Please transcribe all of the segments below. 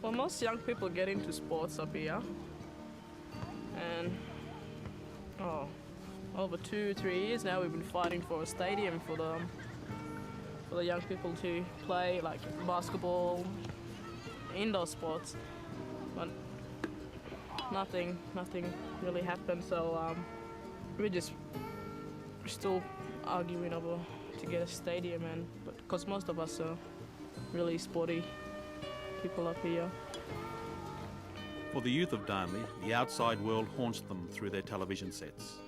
Well, most young people get into sports up here, and over 2-3 years now we've been fighting for a stadium for the young people to play, like basketball, indoor sports, but nothing really happened. So we're still arguing over to get a stadium, but because most of us are really sporty people up here. For the youth of Darnley, the outside world haunts them through their television sets.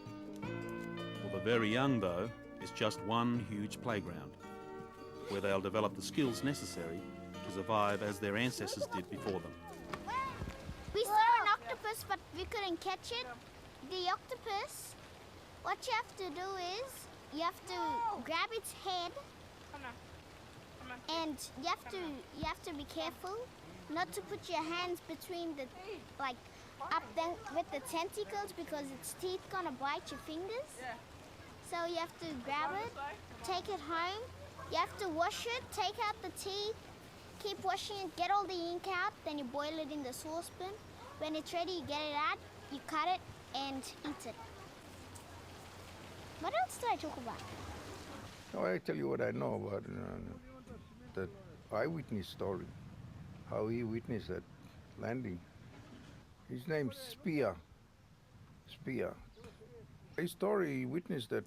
For the very young, though, it's just one huge playground where they'll develop the skills necessary to survive as their ancestors did before them. We saw an octopus, but we couldn't catch it. The octopus, what you have to do is you have to grab its head, and you have to be careful not to put your hands between the up then with the tentacles, because its teeth gonna bite your fingers. So you have to grab it, take it home. You have to wash it, take out the teeth, keep washing it, get all the ink out, then you boil it in the saucepan. When it's ready, you get it out, you cut it and eat it. What else did I talk about? No, I tell you what I know about the eyewitness story, how he witnessed that landing. His name's Spear. His story, he witnessed that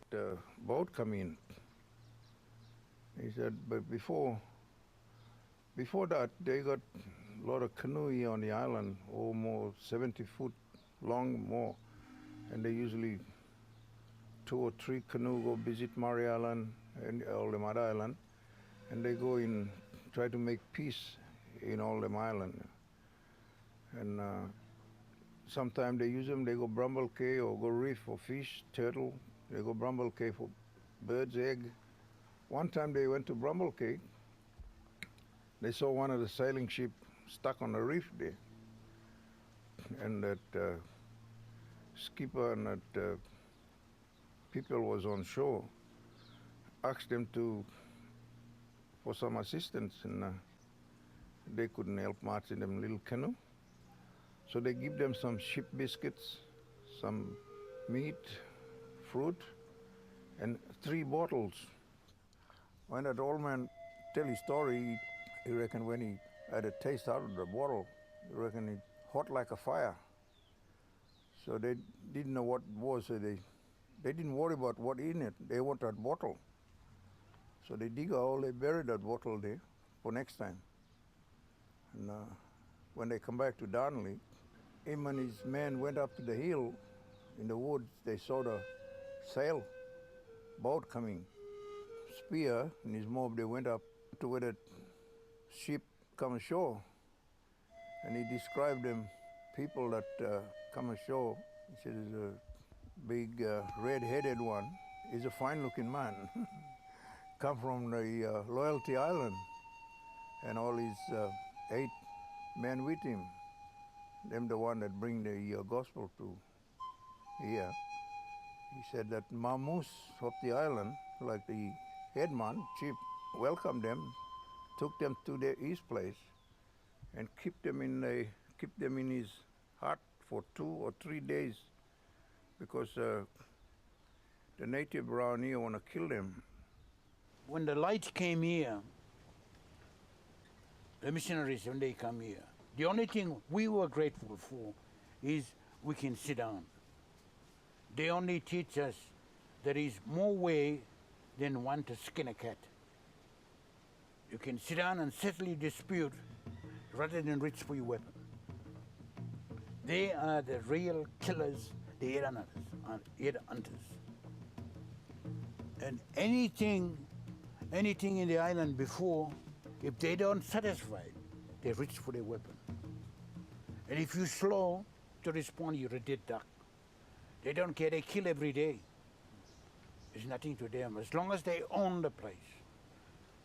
boat come in. He said, but before that, they got a lot of canoe here on the island, almost 70 foot long more, and they usually 2 or 3 canoe go visit Murray Island and all the other island, and they go in, try to make peace in all them island. And sometimes they use them, they go Bramble Cay or go reef for fish, turtle, they go Bramble Cay for bird's egg. One time they went to Bramble Cay, they saw one of the sailing ship stuck on the reef there, and that skipper and that people was on shore asked them for some assistance, and they couldn't help much in them little canoe. So they give them some ship biscuits, some meat, fruit, and 3 bottles. When that old man tell his story, he reckoned when he had a taste out of the bottle, he reckoned it hot like a fire. So they didn't know what it was, so they didn't worry about what in it, they want that bottle. So they dig a hole, they bury that bottle there for next time. And when they come back to Darnley, him and his men went up to the hill in the woods, they saw the sail boat coming. Spear and his mob, they went up to where that ship come ashore, and he described them people that come ashore. He said, there's a big red-headed one. He's a fine-looking man. Come from the Loyalty Island, and all his 8 men with him. Them the one that bring the gospel to here. He said that Mamoose of the island, like the headman, chief, welcomed them, took them to his place, and kept them in his hut for 2 or 3 days, because the native around here want to kill them. When the light came here, the missionaries, when they come here, the only thing we were grateful for is we can sit down. They only teach us there is more way than one to skin a cat. You can sit down and settle your dispute rather than reach for your weapon. They are the real killers, the head hunters. And anything in the island before, if they don't satisfy, they reach for their weapon. And if you're slow to respond, you're a dead duck. They don't care, they kill every day. It's nothing to them. As long as they own the place,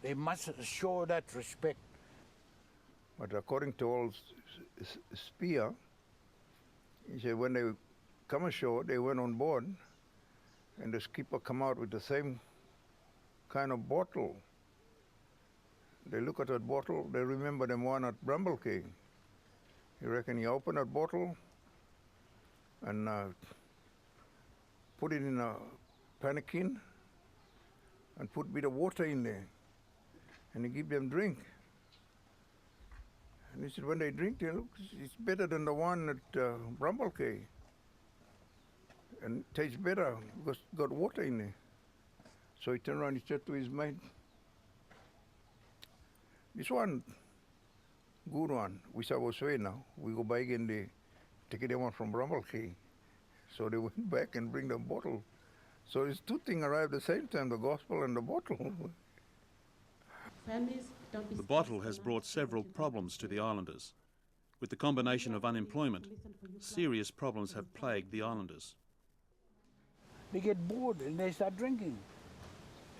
they must show that respect. But according to old Spear, he said when they come ashore, they went on board, and the skipper come out with the same kind of bottle. They look at that bottle, they remember them one at Bramble Cay. He reckon he open a bottle and put it in a pannikin and put a bit of water in there, and he give them drink. And he said when they drink, they look, it's better than the one at Bramble Cay, and tastes better because it's got water in there. So he turned around, he said to his mate, this one, good one, we saw was way now. We go back and they take the one from Bramble Cay. So they went back and bring the bottle. So it's two things arrived at the same time, the gospel and the bottle. The bottle has brought several problems to the islanders. With the combination of unemployment, serious problems have plagued the islanders. They get bored and they start drinking.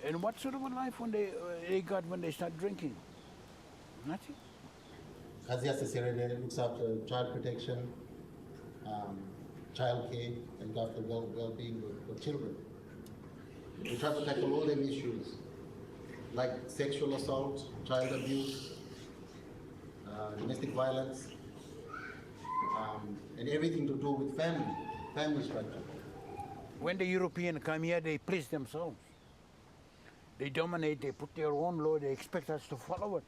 And what sort of a life when they got when they start drinking? Nothing. Kaziya Serene looks after child protection, child care, and after well-being of children. We try to tackle all them issues, like sexual assault, child abuse, domestic violence, and everything to do with family structure. When the Europeans come here, they please themselves. They dominate, they put their own law, they expect us to follow it.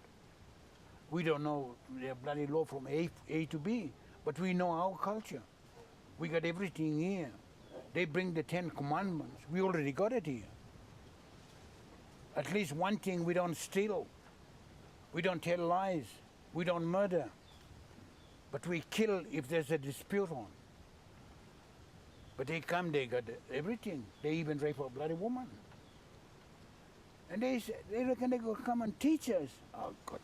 We don't know their bloody law from A to B, but we know our culture. We got everything here. They bring the 10 Commandments. We already got it here. At least one thing, we don't steal. We don't tell lies. We don't murder. But we kill if there's a dispute on. But they come, they got everything. They even rape a bloody woman. And they reckon they go come and teach us. Oh, God.